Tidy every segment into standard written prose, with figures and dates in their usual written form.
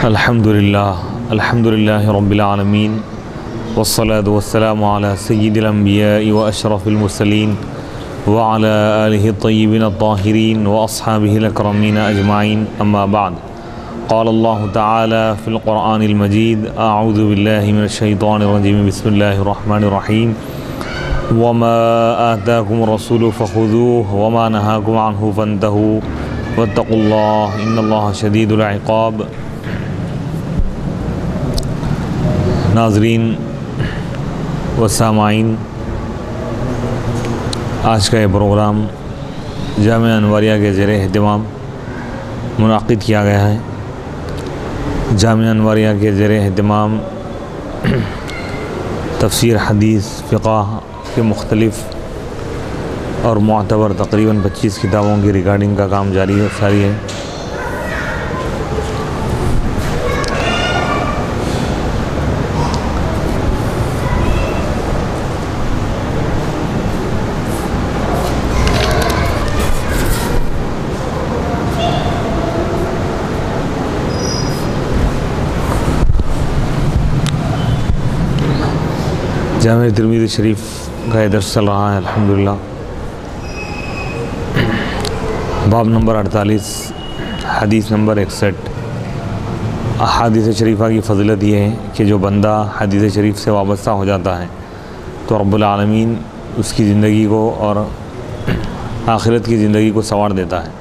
الحمد للہ رب العالمین والصلاة والسلام على سید الانبیاء واشرف المرسلین وعلى آلہ الطیبین الطاہرین واصحابہ الاکرمین اجمعین اما بعد قال اللہ تعالی فی القرآن المجید اعوذ باللہ من الشیطان الرجیم بسم اللہ الرحمن الرحیم وما آتاکم الرسول فخذوه وما نهاکم عنه فانتهوا واتقوا اللہ ان اللہ شدید العقاب۔ ناظرین و سامعین، آج کا یہ پروگرام جامعہ انواریہ کے زیر اہتمام منعقد کیا گیا ہے۔ جامعہ انواریہ کے زیر اہتمام تفسیر، حدیث، فقہ کے مختلف اور معتبر تقریباً 25 کتابوں کی ریکارڈنگ کا کام جاری ہے۔ جامعہ ترمذی شریف کا درس چل رہا ہے الحمدللہ۔ باب نمبر 48، حدیث نمبر 61۔ احادیث شریفہ کی فضیلت یہ ہے کہ جو بندہ حدیث شریف سے وابستہ ہو جاتا ہے تو رب العالمین اس کی زندگی کو اور آخرت کی زندگی کو سنوار دیتا ہے۔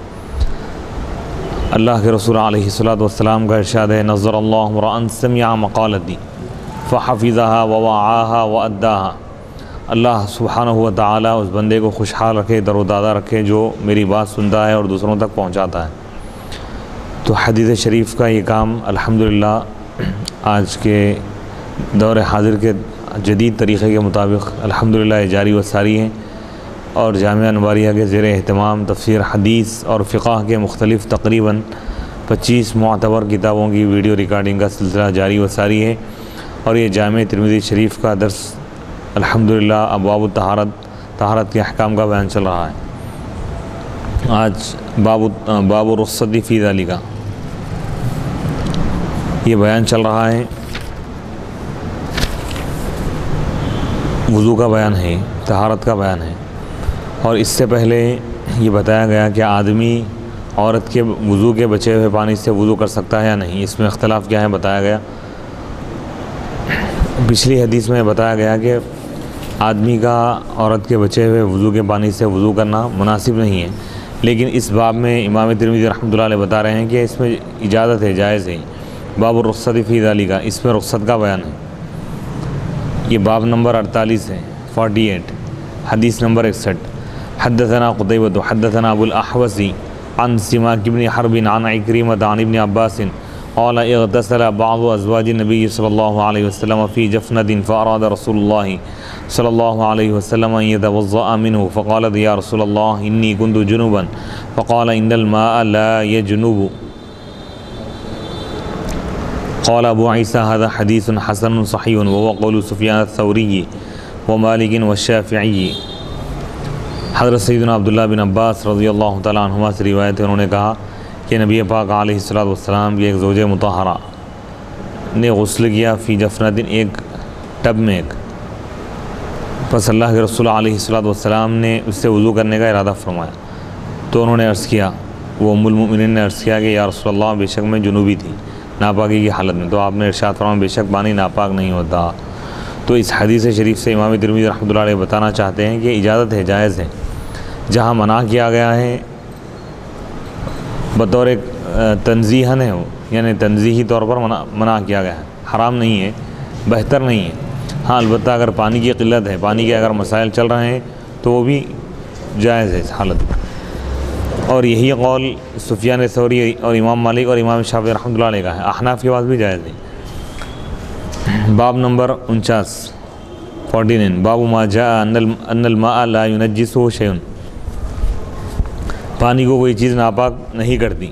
اللہ کے رسول علیہ الصلوۃ والسلام کا ارشاد ہے، نظر اللہ امرأ سمع مقالتی فحفظها ووعاها واداها۔ اللہ سبحانہ و تعالیٰ اس بندے کو خوشحال رکھے، در و دادہ رکھے جو میری بات سنتا ہے اور دوسروں تک پہنچاتا ہے۔ تو حدیث شریف کا یہ کام الحمدللہ آج کے دور حاضر کے جدید طریقے کے مطابق الحمدللہ جاری و ساری ہیں، اور جامعہ انواریہ کے زیر اہتمام تفسیر، حدیث اور فقہ کے مختلف تقریباً 25 معتبر کتابوں کی ویڈیو ریکارڈنگ کا سلسلہ جاری و ساری ہے۔ اور یہ جامعہ ترمذی شریف کا درس الحمدللہ ابواب طہارت کے احکام کا بیان چل رہا ہے۔ آج باب الرخصۃ فی ذالک، یہ بیان چل رہا ہے، وضو کا بیان ہے، طہارت کا بیان ہے۔ اور اس سے پہلے یہ بتایا گیا کہ آدمی عورت کے وضو کے بچے ہوئے پانی سے وضو کر سکتا ہے یا نہیں، اس میں اختلاف کیا ہے بتایا گیا۔ پچھلی حدیث میں بتایا گیا کہ آدمی کا عورت کے بچے ہوئے وضو کے پانی سے وضو کرنا مناسب نہیں ہے، لیکن اس باب میں امام ترمذی رحمۃ اللہ علیہ بتا رہے ہیں کہ اس میں اجازت ہے، جائز ہے۔ باب الرخصۃ فی ذالک، اس میں رخصت کا بیان ہے۔ یہ باب نمبر 48 ہے، 48، حدیث نمبر 61۔ حدثنا قتیبۃ حدثنا ابو الاحوص عن سماک بن حرب عن عکرمۃ عن ابن عباس قال اغتسل بعض ازواج النبی صلی اللہ علیہ وسلم فی جفنۃ فاراد رسول اللہ صلی اللہ علیہ وسلم ان يتوضأ منه فقالت یا رسول اللہ انی كنت جنبا فقال ان الماء لا يجنب۔ قال ابو عیسیٰ هذا حدیث حسن صحیح وهو قول سفیان الثوری ومالک والشافعی۔ حضرت سیدنا عبداللہ بن عباس رضی اللہ تعالیٰ عنہما سے روایت ہے، انہوں نے کہا کہ نبی پاک علیہ الصلوۃ والسلام کی ایک زوج مطہرہ نے غسل کیا فی جفنۃ، ایک ٹب میں ایک۔ پس اللہ کے رسول علیہ الصلوۃ والسلام نے اس سے وضو کرنے کا ارادہ فرمایا، تو انہوں نے عرض کیا، وہ ام المؤمنین نے عرض کیا کہ یا رسول اللہ بے شک میں جنوبی تھی، ناپاکی کی حالت میں۔ تو آپ نے ارشاد فرمایا بے شک پانی ناپاک نہیں ہوتا۔ تو اس حدیث شریف سے امام ترمذی رحمۃ اللہ علیہ بتانا چاہتے ہیں کہ اجازت ہے، جائز ہے۔ جہاں منع کیا گیا ہے بطور ایک تنزیہن ہے، یعنی تنزیہی طور پر منع کیا گیا ہے، حرام نہیں ہے، بہتر نہیں ہے۔ ہاں البتہ اگر پانی کی قلت ہے، پانی کے اگر مسائل چل رہے ہیں تو وہ بھی جائز ہے اس حالت میں۔ اور یہی قول سفیان ثوری اور امام مالک اور امام شافعی رحمۃ اللہ علیہ کا ہے، احناف کے بعد بھی جائز ہے۔ باب نمبر 49، باب ما جاء ان الماء لا ينجسه شيء، پانی کو کوئی چیز ناپاک نہیں کرتی۔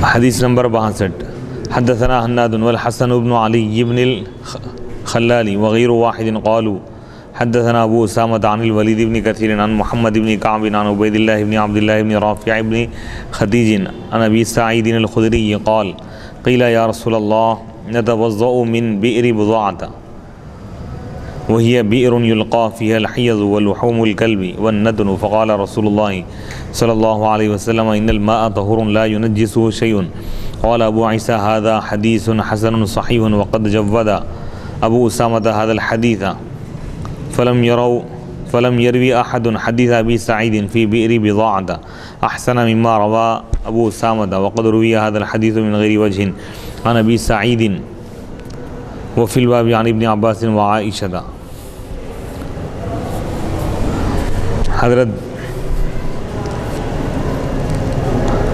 حدیث نمبر 62، حدثنا حناد والحسن بن علی بن الخلال وغیر واحد قالوا حدثنا ابو اسامہ عن الولید بن کثیر عن محمد بن کعب عن عبید اللہ بن عبد اللہ بن رافع بن خدیج عن ابی سعید الخدری قال قیل یا رسول اللہ نتوضأ من بئر بضاعة وهي بئر يلقى فيها الحيض ولحوم الكلب والندن فقال رسول الله صلى الله عليه وسلم إن الماء طهور لا ينجسه شيء. قال أبو عيسى هذا حديث حسن صحيح وقد جود أبو أسامة هذا الحديث فلم يروي أحد حديث أبي سعيد في بئر بضاعة أحسن مما روى أبو أسامة وقد روي هذا الحديث من غير وجه عن أبي سعيد وفي الباب عن ابن عباس وعائشة. حضرت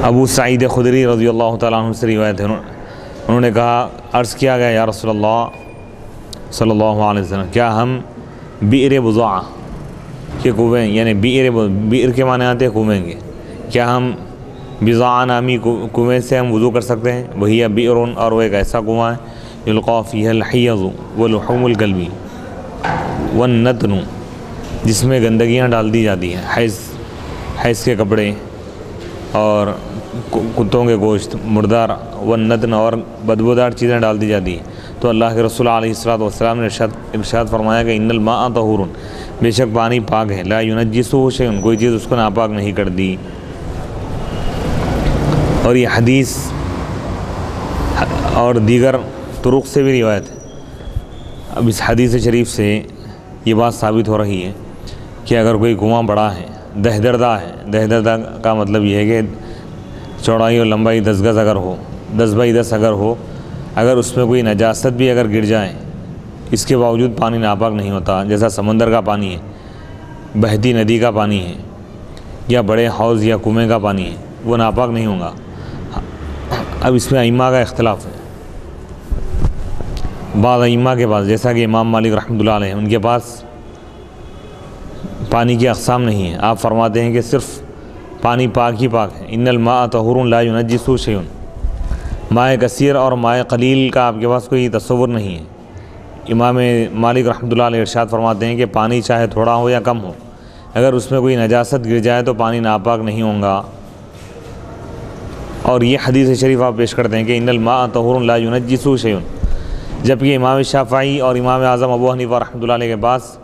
ابو سعید خدری رضی اللہ تعالیٰ عنہ سے روایت ہے، انہوں نے کہا عرض کیا گیا یا رسول اللہ صلی اللہ علیہ وسلم کیا ہم بئر بضاعہ کے کنویں، یعنی بئر کے معنی آتے ہیں کنویں کے، کیا ہم بضاعہ نامی کنویں سے ہم وضو کر سکتے ہیں؟ وہی بئر، اور وہ ایک ایسا کنواں ہے یلقی فیہ الحیض ولحوم الکلب والنتن، جس میں گندگیاں ڈال دی جاتی ہیں، حیض کے کپڑے اور کتوں کے گوشت، مردار، والنتن، اور بدبودار چیزیں ڈال دی جاتی ہیں. تو اللہ کے رسول علیہ الصلوۃ والسلام نے ارشاد فرمایا کہ ان الماء طہور، بے شک پانی پاک ہے، لا ینجسہ شیء، کوئی چیز اس کو ناپاک نہیں کرتی. اور یہ حدیث اور دیگر طرق سے بھی روایت ہے. اب اس حدیث شریف سے یہ بات ثابت ہو رہی ہے کہ اگر کوئی کنواں بڑا ہے، دہدردہ ہے، دہدردہ کا مطلب یہ ہے کہ چوڑائی اور لمبائی 10 گز اگر ہو، 10 بائی 10 اگر ہو، اگر اس میں کوئی نجاست بھی اگر گر جائے، اس کے باوجود پانی ناپاک نہیں ہوتا. جیسا سمندر کا پانی ہے، بہتی ندی کا پانی ہے، یا بڑے حوض یا کنویں کا پانی ہے، وہ ناپاک نہیں ہوگا. اب اس میں ائمہ کا اختلاف ہے. بعض ائمہ کے پاس، جیسا کہ امام مالک رحمۃ اللہ علیہ، ان کے پاس پانی کی اقسام نہیں ہیں. آپ فرماتے ہیں کہ صرف پانی پاک ہی پاک ہے. ان الماء طہور لا ینجسہ شیء. مائع کثیر اور مائع قلیل کا آپ کے پاس کوئی تصور نہیں ہے. امام مالک رحمۃ اللہ علیہ ارشاد فرماتے ہیں کہ پانی چاہے تھوڑا ہو یا کم ہو، اگر اس میں کوئی نجاست گر جائے تو پانی ناپاک نہیں ہوگا. اور یہ حدیث شریف آپ پیش کرتے ہیں کہ ان الماء طہور لا ینجسہ شیء، جبکہ امام شافعی اور امام اعظم ابو حنیفہ رحمۃ اللہ علیہ کے پاس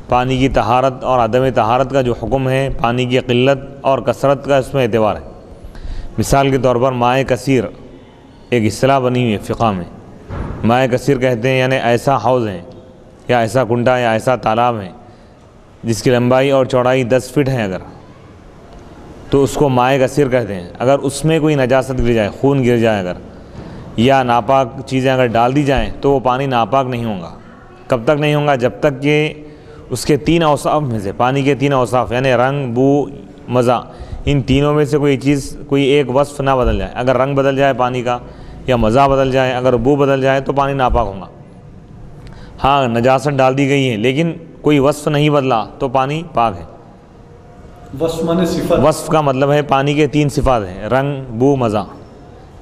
پانی کی طہارت اور عدم طہارت کا جو حکم ہے، پانی کی قلت اور کثرت کا اس میں اعتبار ہے. مثال کے طور پر مائع کثیر ایک اصطلاح بنی ہوئی ہے فقہ میں. مائع کثیر کہتے ہیں یعنی ایسا حوض ہے یا ایسا کنڈا یا ایسا تالاب ہے جس کی لمبائی اور چوڑائی 10 فٹ ہے، اگر تو اس کو مائع کثیر کہتے ہیں. اگر اس میں کوئی نجاست گر جائے، خون گر جائے اگر، یا ناپاک چیزیں اگر ڈال دی جائیں تو وہ پانی ناپاک نہیں ہوگا. کب تک نہیں ہوگا؟ جب تک کہ اس کے 3 اوصاف میں سے، پانی کے 3 اوصاف یعنی رنگ، بو، مزہ، ان تینوں میں سے کوئی چیز، کوئی ایک وصف نہ بدل جائے. اگر رنگ بدل جائے پانی کا، یا مزہ بدل جائے، اگر بو بدل جائے تو پانی ناپاک ہوگا. ہاں نجاست ڈال دی گئی ہے لیکن کوئی وصف نہیں بدلا تو پانی پاک ہے. وصف مانے صفت. وصف کا مطلب ہے پانی کے 3 صفات ہیں، رنگ، بو، مزہ.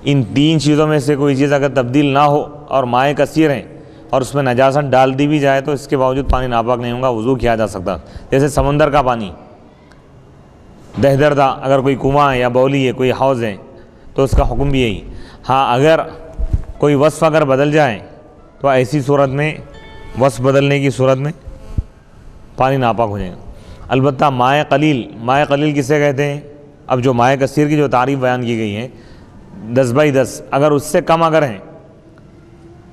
ان 3 چیزوں میں سے کوئی چیز اگر تبدیل نہ ہو اور مائع کثیر ہیں اور اس میں نجاست ڈال دی بھی جائے تو اس کے باوجود پانی ناپاک نہیں ہوگا، وضو کیا جا سکتا. جیسے سمندر کا پانی دہدردہ، اگر کوئی کنواں ہے یا بولی ہے، کوئی حوض ہے، تو اس کا حکم بھی یہی. ہاں اگر کوئی وصف اگر بدل جائے تو ایسی صورت میں، وصف بدلنے کی صورت میں پانی ناپاک ہو جائے گا. البتہ مائع قلیل کسے کہتے ہیں؟ اب جو مائع کثیر کی جو تعریف بیان کی گئی ہے 10 بائی 10، اگر اس سے کم اگر ہیں،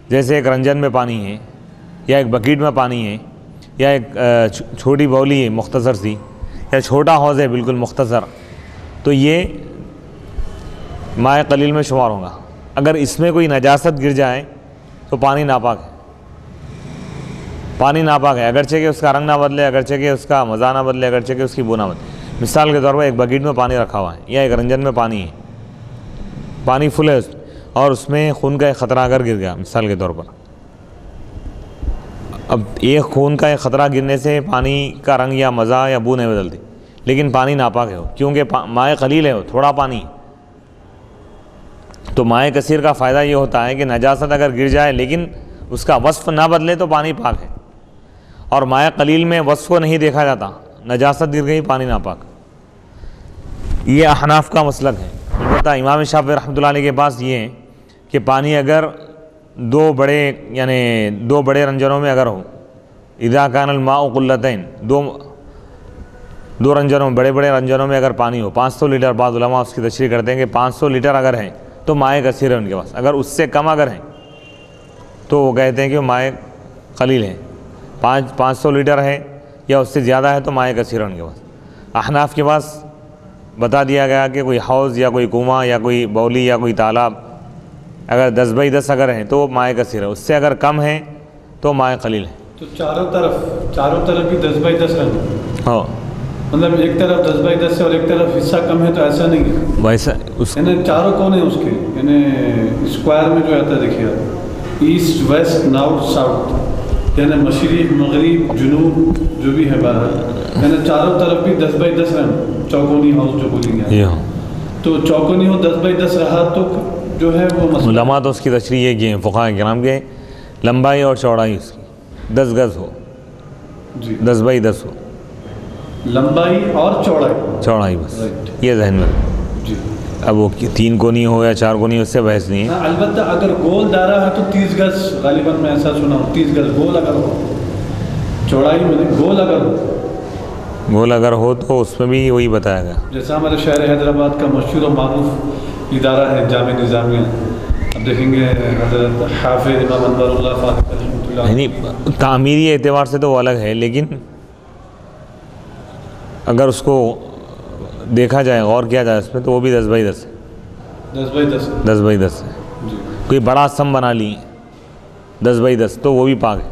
جیسے ایک رنجن میں پانی ہے، یا ایک بکیٹ میں پانی ہے، یا ایک چھوٹی بولی ہے مختصر سی، یا چھوٹا حوض ہے بالکل مختصر، تو یہ مائع قلیل میں شمار ہوگا. اگر اس میں کوئی نجاست گر جائے تو پانی ناپاک ہے. پانی ناپاک ہے اگرچہ کہ اس کا رنگ نہ بدلے، اگرچہ کہ اس کا مزہ نہ بدلے، اگرچہ کہ اس کی بو نہ بدلے. مثال کے طور پر ایک بکیٹ میں پانی رکھا ہوا ہے یا ایک رنجن میں پانی ہے، پانی فل ہے اور اس میں خون کا ایک خطرہ اگر گر گیا مثال کے طور پر، اب ایک خون کا ایک خطرہ گرنے سے پانی کا رنگ یا مزہ یا بو نہیں بدلتی، لیکن پانی ناپاک ہے کیونکہ مائع قلیل ہے، تھوڑا پانی. تو مائع کثیر کا فائدہ یہ ہوتا ہے کہ نجاست اگر گر جائے لیکن اس کا وصف نہ بدلے تو پانی پاک ہے. اور مائع قلیل میں وصف کو نہیں دیکھا جاتا، نجاست گر گئی پانی ناپاک، یہ احناف کا مسلک ہے۔ البتہ امام شافعی رحمۃ اللہ علیہ کے پاس یہ ہے کہ پانی اگر دو بڑے رنجنوں میں اگر ہو، اذا کان الماء قلتین، دو رنجنوں، بڑے رنجنوں میں اگر پانی ہو، 500 لیٹر، بعض علماء اس کی تشریح کرتے ہیں کہ 500 لیٹر اگر ہیں تو مائع کثیر ہے ان کے پاس، اگر اس سے کم اگر ہیں تو وہ کہتے ہیں کہ مائع قلیل ہے، 500 لیٹر ہے یا اس سے زیادہ ہے تو مائع کثیر ہے ان کے پاس۔ احناف کے پاس بتا دیا گیا کہ کوئی حوض یا کوئی کنواں یا کوئی بولی یا کوئی تالاب اگر 10/10 اگر ہیں تو مائع کثیر ہے، اس سے اگر کم ہے تو مائع قلیل ہے۔ تو چاروں طرف بھی 10/10 رن، ہاں مطلب ایک طرف 10/10 ہے اور ایک طرف حصہ کم ہے، تو ایسا نہیں ہے ویسا اس یعنی چاروں کون ہیں اس کے، یعنی اسکوائر میں جو آتا ہے دیکھیے آپ، ایسٹ ویسٹ نارتھ ساؤتھ، یعنی مشرق مغرب جنوب جو بھی ہے باہر، یعنی چاروں طرف بھی 10/10 رن، چوکونی ہاؤس جو بولیں گے، تو چوکونی ہو 10/10 رہا تو جو ہے وہ مسئلہ۔ علماء تو اس کی تشریح یہ کی ہے فقہاء کرام کے، لمبائی اور چوڑائی اس کی 10 گز ہو، جی 10/10 ہو، لمبائی اور چوڑائی بس، Right. یہ ذہن میں۔ جی اب وہ 3 کونی ہو یا 4 کونی، اس سے بحث نہیں ہے۔ ہاں، البتہ اگر گول دائرہ ہے تو 30 گز، غالباً میں ایسا سنا ہوں 30 گز گول اگر ہو، چوڑائی میں نہیں، گول اگر ہو تو اس میں بھی وہی بتایا گیا۔ جیسا ہمارے شہر حیدرآباد کا مشہور و معروف ادارہ ہے جامع نظامیہ، اب دیکھیں گے حضرت حافظ امام انور اللہ فاطمی رحمۃ اللہ یعنی تعمیری اعتبار سے تو وہ الگ ہے، لیکن اگر اس کو دیکھا جائے، غور کیا جائے اس میں، تو وہ بھی 10/10 ہے، 10/10 ہے۔ جی کوئی بڑا سم بنا لی 10/10 تو وہ بھی پاک ہے،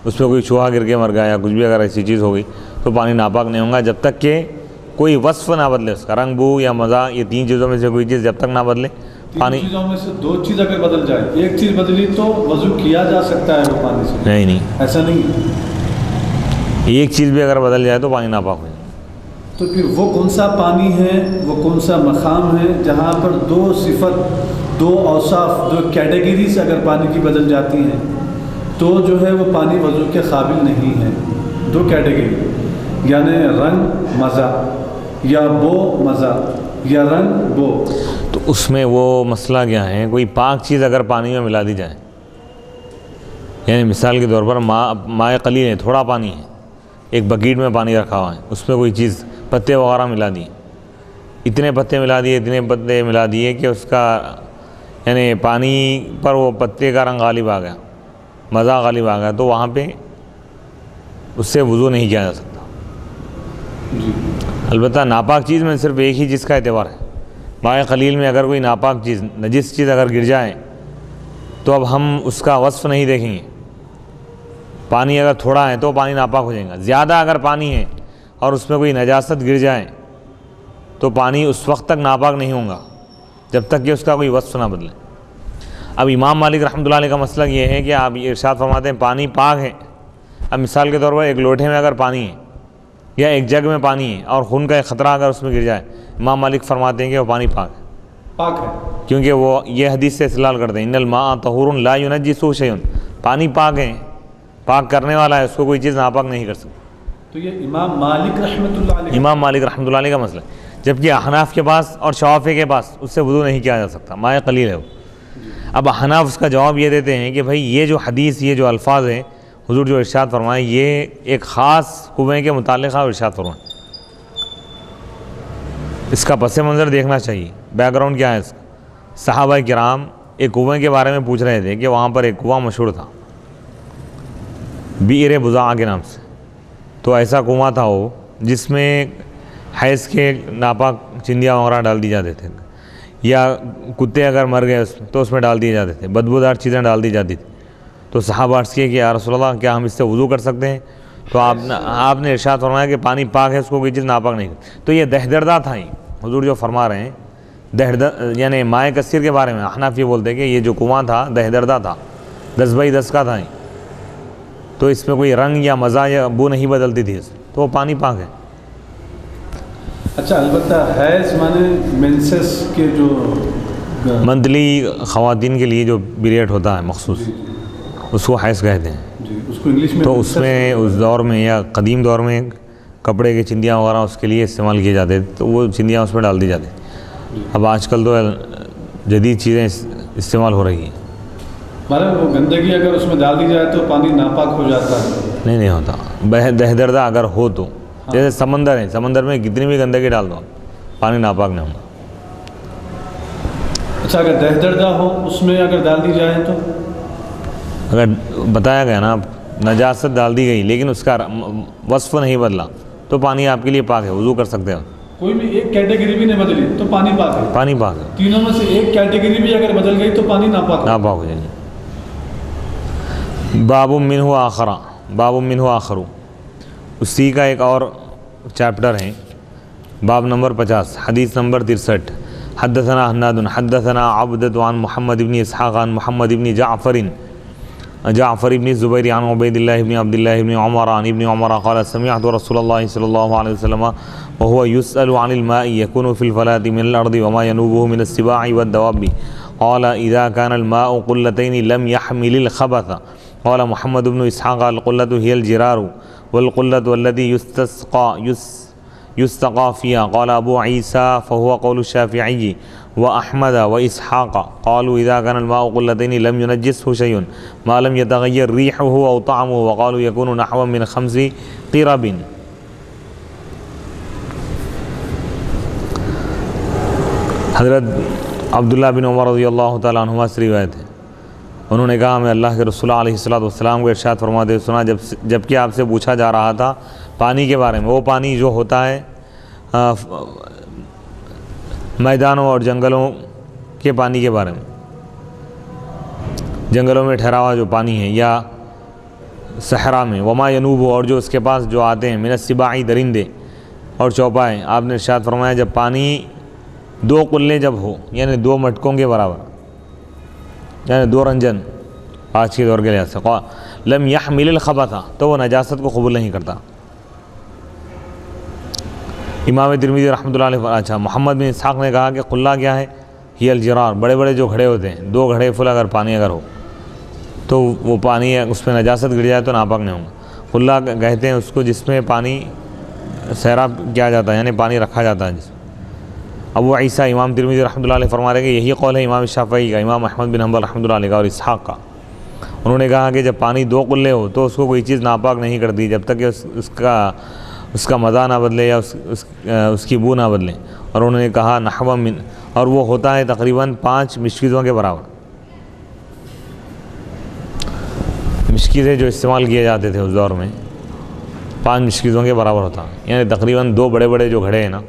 اس میں کوئی چوہا گر کے مر گیا یا کچھ بھی اگر ایسی چیز ہو گئی تو پانی ناپاک نہیں ہوگا، جب تک کہ کوئی وصف نہ بدلے، اس کا رنگ، بو یا مزہ، یہ 3 چیزوں میں سے کوئی چیز جب تک نہ بدلے پانی۔ 3 چیزوں میں سے 2 چیز اگر بدل جائے، ایک چیز بدلی تو وضو کیا جا سکتا ہے وہ پانی سے، نہیں، ایسا نہیں ہے۔ ایک چیز بھی اگر بدل جائے تو پانی ناپاک ہو جائے۔ تو پھر وہ کون سا پانی ہے، وہ کون سا مقام ہے جہاں پر 2 صفت، 2 اوصاف، 2 کیٹیگریز اگر پانی کی بدل جاتی ہیں تو جو ہے وہ پانی وضو کے قابل نہیں ہے؟ 2 کیٹیگری، یعنی رنگ مزہ، یا بو مزہ، یا رنگ بو۔ تو اس میں وہ مسئلہ کیا ہے، کوئی پاک چیز اگر پانی میں ملا دی جائے، یعنی مثال کے طور پر مائع قلیل ہے، تھوڑا پانی ہے، ایک بکیٹ میں پانی رکھا ہوا ہے، اس میں کوئی چیز پتے وغیرہ ملا دیے، اتنے پتے ملا دیے کہ اس کا یعنی پانی پر وہ پتے کا رنگ غالب آ گیا، مزہ غالب آ گیا، تو وہاں پہ اس سے وضو نہیں کیا جا سکتا۔ جی البتہ ناپاک چیز میں صرف ایک ہی چیز کا اعتبار ہے، مائع قلیل میں اگر کوئی ناپاک چیز، نجس چیز اگر گر جائے تو اب ہم اس کا وصف نہیں دیکھیں گے، پانی اگر تھوڑا ہے تو پانی ناپاک ہو جائے گا، زیادہ اگر پانی ہے اور اس میں کوئی نجاست گر جائے تو پانی اس وقت تک ناپاک نہیں ہوگا جب تک کہ اس کا کوئی وصف نہ بدلے۔ اب امام مالک رحمۃ اللہ علیہ کا مسئلہ یہ ہے کہ آپ یہ ارشاد فرماتے ہیں پانی پاک ہے، اب مثال کے طور پر ایک لوٹے میں اگر پانی ہے یا ایک جگ میں پانی ہے اور خون کا ایک خطرہ اگر اس میں گر جائے، امام مالک فرماتے ہیں کہ وہ پانی پاک ہے، کیونکہ وہ یہ حدیث سے استدلال کرتے ہیں ان الماء طہور لا ينجسه شیء، پانی پاک ہے، پاک کرنے والا ہے، اس کو کوئی چیز ناپاک نہیں کر سکتی۔ تو یہ امام مالک رحمۃ اللہ علیہ کا مسئلہ ہے، جبکہ احناف کے پاس اور شوافی کے پاس اس سے وضو نہیں کیا جا سکتا، مائع قلیل ہے وہ۔ اب احناف اس کا جواب یہ دیتے ہیں کہ بھائی یہ جو حدیث، یہ جو الفاظ ہیں حضور جو ارشاد فرمائے، یہ ایک خاص کنویں کے متعلق ارشاد فرمائے، اس کا پس منظر دیکھنا چاہیے، بیک گراؤنڈ کیا ہے اس کا۔ صحابہ کرام ایک کنویں کے بارے میں پوچھ رہے تھے کہ وہاں پر ایک کنواں مشہور تھا بئر بضاعہ کے نام سے، تو ایسا کنواں تھا وہ جس میں حیض کے ناپاک چندیاں وغیرہ ڈال دی جاتے تھے، یا کتے اگر مر گئے تو اس میں ڈال دیے جاتے تھے، بدبودار چیزیں ڈال دی جاتی تھی۔ تو صحابہ عرض کیے کہ یا رسول اللہ کیا ہم اس سے وضو کر سکتے ہیں؟ تو آپ نے ارشاد فرمایا کہ پانی پاک ہے، اس کو کوئی چیز ناپاک نہیں کرتی۔ تو یہ دہدردہ تھا ہی حضور جو فرما رہے ہیں، یعنی مائع کثیر کے بارے میں احناف یہ بولتے ہیں کہ یہ جو کنواں تھا دہدردہ تھا، 10/10 کا تھا ہی، تو اس میں کوئی رنگ یا مزہ یا بو نہیں بدلتی تھی، تو وہ پانی پاک ہے۔ اچھا، البتہ حیض مانے مینسس کے جو منتھلی خواتین کے لیے جو پیریڈ ہوتا ہے مخصوص، اس کو حیض کہتے ہیں. جی اس کو انگلش میں تو اس میں اس دور میں یا قدیم دور میں کپڑے کی چندیاں وغیرہ اس کے لیے استعمال کیے جاتے تو وہ چندیاں اس میں ڈال دی جاتی. اب آج کل تو جدید چیزیں استعمال ہو رہی ہیں. مطلب وہ گندگی اگر اس میں ڈال دی جائے تو پانی ناپاک ہو جاتا ہے؟ نہیں ہوتا. دہدردہ اگر ہو تو جیسے سمندر ہے, سمندر میں کتنی بھی گندگی ڈال دو پانی ناپاک نہیں ہوگا. اچھا اگر دہدردہ ہو اس میں اگر ڈال دی جائے تو؟ اگر بتایا گیا نا نجاست ڈال دی گئی لیکن اس کا وصف نہیں بدلا تو پانی آپ کے لیے پاک ہے, وضو کر سکتے ہو. کوئی بھی ایک کیٹیگری بھی نہیں بدلی تو پانی پاک ہے؟ پانی پاک ہے. تینوں میں سے ایک کیٹیگری بھی اگر بدل گئی تو پانی ناپاک ہو جائے گی. باب منہ آخرہ, باب منہ آخرو, اسی کا ایک اور چیپٹر ہے. باب نمبر 50 حدیث نمبر 63. حدثنا حناد حدثنا عبدۃ عن محمد بن اسحاق عن محمد بن جعفر بن الزبير عن عبيد الله بن عبد الله بن عمر عن ابن عمر قال سمعت رسول الله صلى الله عليه وسلم وهو يسأل عن الماء يكون في الفلاة من الأرض وما ينوبه من السباع والدواب قال إذا كان الماء قلتين لم يحمل الخبث. قال محمد بن اسحاق القلة هي الجرار والقلة التي يستقى فيها. قال أبو عيسى فهو قول الشافعي وأحمد وإسحاق قالوا إذا كان الماء قلتين لم ينجسه شيء ما لم يتغير ريحه أو طعمه وقالوا يكون نحو من 5 قرب. حضرت عبداللہ بن عمر رضی اللہ تعالیٰ عنہما سے روایت ہے, انہوں نے کہا میں اللہ کے رسول علیہ الصلوۃ والسلام کو ارشاد فرماتے ہوئے سنا جب کہ آپ سے پوچھا جا رہا تھا پانی کے بارے میں, وہ پانی جو ہوتا ہے میدانوں اور جنگلوں کے پانی کے بارے میں, جنگلوں میں ٹھہرا ہوا جو پانی ہے یا صحرا میں, وما ینوب اور جو اس کے پاس جو آتے ہیں من السباع درندے اور چوپائے. آپ نے ارشاد فرمایا جب پانی 2 قلے جب ہو یعنی 2 مٹکوں کے برابر یعنی 2 رنجن آج کے دور کے لحاظ سے, لم یحمل الخبث تو وہ نجاست کو قبول نہیں کرتا. امام ترمذی رحمۃ اللہ علیہ. اچھا محمد بن اسحاق نے کہا کہ قلہ کیا ہے؟ یہ الجرار, بڑے بڑے جو گھڑے ہوتے ہیں 2 گھڑے فل اگر پانی اگر ہو تو وہ پانی اس پہ نجاست گر جائے تو ناپاک نہیں ہوگا. قلہ کہتے ہیں اس کو جس میں پانی سیراب کیا جاتا ہے یعنی پانی رکھا جاتا ہے. جس ابو عیسیٰ امام ترمذی رحمۃ اللہ علیہ فرما رہے ہیں کہ یہی قول ہے امام شافعی کا, امام احمد بن حنبل رحمۃ اللہ علیہ کا اور اسحاق کا. انہوں نے کہا کہ جب پانی 2 قلے ہو تو اس کو کوئی چیز ناپاک نہیں کرتی جب تک کہ اس کا مزہ نہ بدلے یا اس کی بو نہ بدلے. اور انہوں نے کہا نحو من, اور وہ ہوتا ہے تقریباً 5 مشکیزوں کے برابر. مشکیزیں جو استعمال کیے جاتے تھے اس دور میں 5 مشکیزوں کے برابر ہوتا, یعنی تقریباً 2 بڑے بڑے جو گھڑے ہیں نا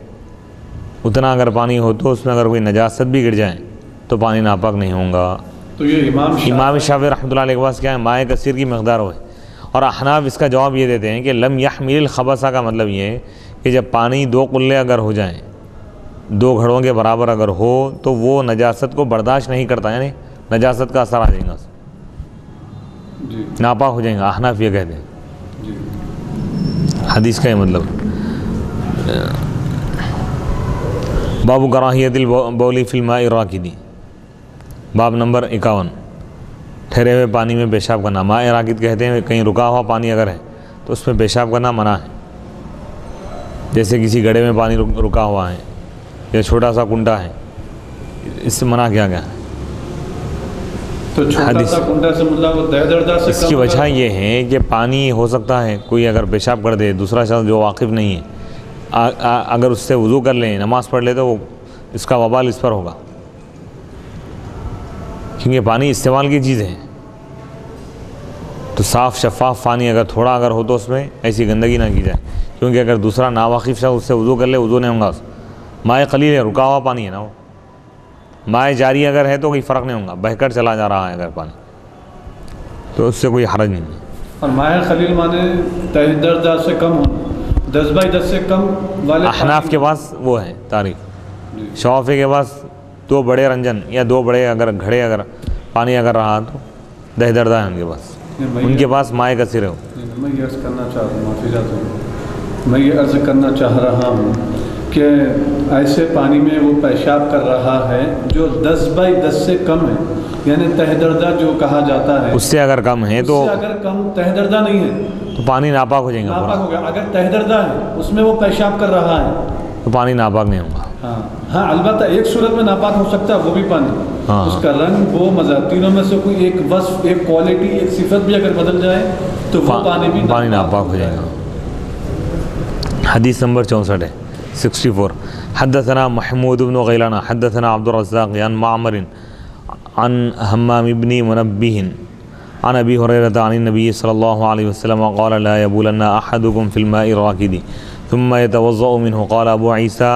اتنا اگر پانی ہو تو اس میں اگر کوئی نجاست بھی گر جائے تو پانی ناپاک نہیں ہوگا. تو یہ امام شافعی رحمۃ اللہ علیہ کے پاس کیا ہے مائع کثیر کی مقدار ہوئے. اور احناف اس کا جواب یہ دیتے ہیں کہ لم یحمل الخبث کا مطلب یہ ہے کہ جب پانی 2 قلے اگر ہو جائیں 2 گھڑوں کے برابر اگر ہو تو وہ نجاست کو برداشت نہیں کرتا, یعنی نجاست کا اثر آ جائے گا, ناپاک ہو جائیں گا. احناف یہ کہتے ہیں. حدیث کا یہ مطلب. باب کراہیت البول فی الماء الراکد, باب نمبر 51 ٹھہرے ہوئے پانی میں پیشاب کرنا. ماء راکد کہتے ہیں کہیں رکا ہوا پانی اگر ہے تو اس میں پیشاب کرنا منع ہے. جیسے کسی گڑھے میں پانی رکا ہوا ہے یا چھوٹا سا کنڈا ہے, اس سے منع کیا گیا. تو چھوٹا سا کنڈا سے مطلب دہدردہ سے اس کی وجہ یہ ہے کہ پانی ہو سکتا ہے کوئی اگر پیشاب کر دے, دوسرا شخص جو واقف نہیں ہے اگر اس سے وضو کر لیں نماز پڑھ لے تو وہ اس کا وبال اس پر ہوگا, کیونکہ پانی استعمال کی چیز ہے. تو صاف شفاف پانی اگر تھوڑا اگر ہو تو اس میں ایسی گندگی نہ کی جائے, کیونکہ اگر دوسرا ناواقف شخص اس سے وضو کر لے وضو نہیں ہوگا. مائع قلیل ہے, رکا ہوا پانی ہے نا, وہ مائع جاری اگر ہے تو کوئی فرق نہیں ہوگا, بہہ کر چلا جا رہا ہے اگر پانی تو اس سے کوئی حرج نہیں ہے. اور مائع قلیل مانے دہدردہ سے کم ہونا, 10/10 سے کم والے. احناف کے پاس وہ ہے تعریف. شافعی کے پاس 2 بڑے رنجن یا 2 بڑے اگر گھڑے اگر پانی اگر رہا تو دہدردہ ہے ان کے پاس. ان کے پاس مائع کثیر ہے. میں یہ عرض کرنا چاہ رہا ہوں کہ کہ ایسے پانی میں وہ پیشاب کر رہا ہے جو 10/10 سے کم ہے، یعنی تہ دردہ جو کہا جاتا ہے، اس سے اگر کم ہے تو اس سے اگر کم تہ دردہ نہیں ہے تو پانی ناپاک ہو جائے گا ناپاک پورا، ہو گیا۔ اگر تہ دردہ ہے اس میں وہ پیشاب کر رہا ہے تو پانی ناپاک نہیں ہوگا۔ ہاں البتہ ایک صورت میں ناپاک ہو سکتا ہے، وہ بھی پانی، ہاں، اس کا رنگ، وہ مزہ، تینوں میں سے کوئی ایک وصف، ایک کوالٹی، ایک صفت بھی اگر بدل جائے تو وہ پانی بھی ناپاک ہو جائے گا۔ حدیث نمبر 64 ہے 64 حدثنا محمود بن غیلان حدثنا عبد الرزاق عن معمر عن حمام بن منبه عن ابي هريره عن النبي صلى الله عليه وسلم قال لا يبولن احدكم في الماء الراكد ثم يتوضأ منه قال ابو عيسى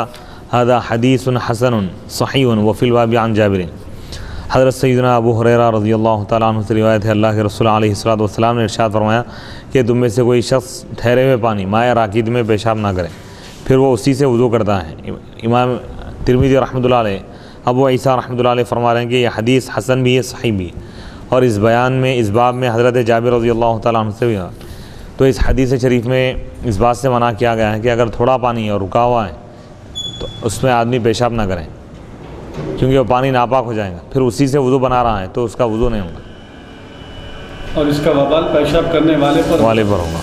هذا حديث حسن صحيح وفي الباب عن جابر۔ حضرت سیدنا ابو ہریرہ رضی اللہ تعالیٰ عنہ سے روایت ہے، اللہ کے رسول علیہ الصلوۃ والسلام نے ارشاد فرمایا کہ تم میں سے کوئی شخص ٹھہرے ہوئے پانی مائع راکد میں پیشاب نہ کرے، پھر وہ اسی سے وضو کرتا ہے۔ امام ترمذی رحمۃ اللہ علیہ، ابو عیسیٰ رحمۃ اللہ علیہ فرما رہے ہیں کہ یہ حدیث حسن بھی ہے، صحیح بھی ہے، اور اس بیان میں، اس باب میں حضرت جابر رضی اللہ تعالیٰ عنہ سے بھی ہے۔ تو اس حدیث شریف میں اس بات سے منع کیا گیا ہے کہ اگر تھوڑا پانی ہے اور رکا ہوا ہے تو اس میں آدمی پیشاب نہ کریں، کیونکہ وہ پانی ناپاک ہو جائے گا، پھر اسی سے وضو بنا رہا ہے تو اس کا وضو نہیں ہوگا، اور اس کا وبال پیشاب کرنے والے پر ہوگا۔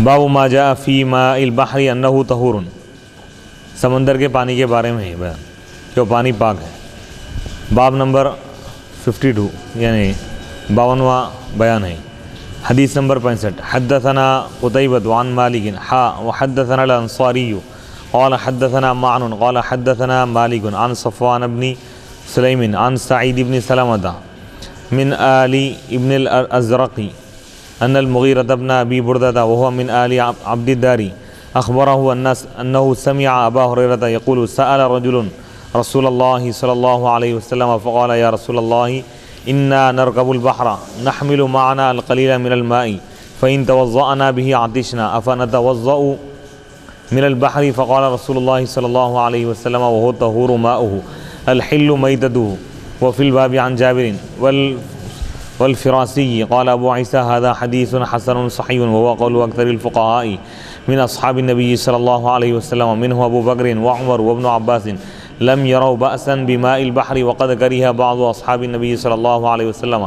باب ما جاء فی ماء البحر انہ طہور، سمندر کے پانی کے بارے میں بیان کہ وہ پانی پاک ہے۔ باب نمبر 52 یعنی 52واں بیان ہے۔ حدیث نمبر 65 حدثنا قتیبۃ عن مالک وحدثنا الانصاری قال حدثنا معن قال حدثنا مالک عن صفوان بن سلیم عن سعید بن سلمة من آل ابن الازرق ان المغیرة بن ابی بردة وهو من آل عبد الدار اخبره انه سمع ابا هريرة يقول سأل رجل رسول الله صلى الله عليه وسلم فقال يا رسول الله إنا نركب البحر نحمل معنا القليل من الماء فإن توضأنا به عطشنا أفنتوضأ من البحر فقال رسول الله صلى الله عليه وسلم وهو طهور ماؤه الحل ميتته وفي الباب عن جابر والفراسي قال أبو عيسى هذا حديث حسن صحيح وهو قول أكثر الفقهاء من أصحاب النبي صلى الله عليه وسلم منه أبو بكر وعمر وابن عباس لم يروا بأسا بماء البحر وقد كره بعض أصحاب النبي صلى الله عليه وسلم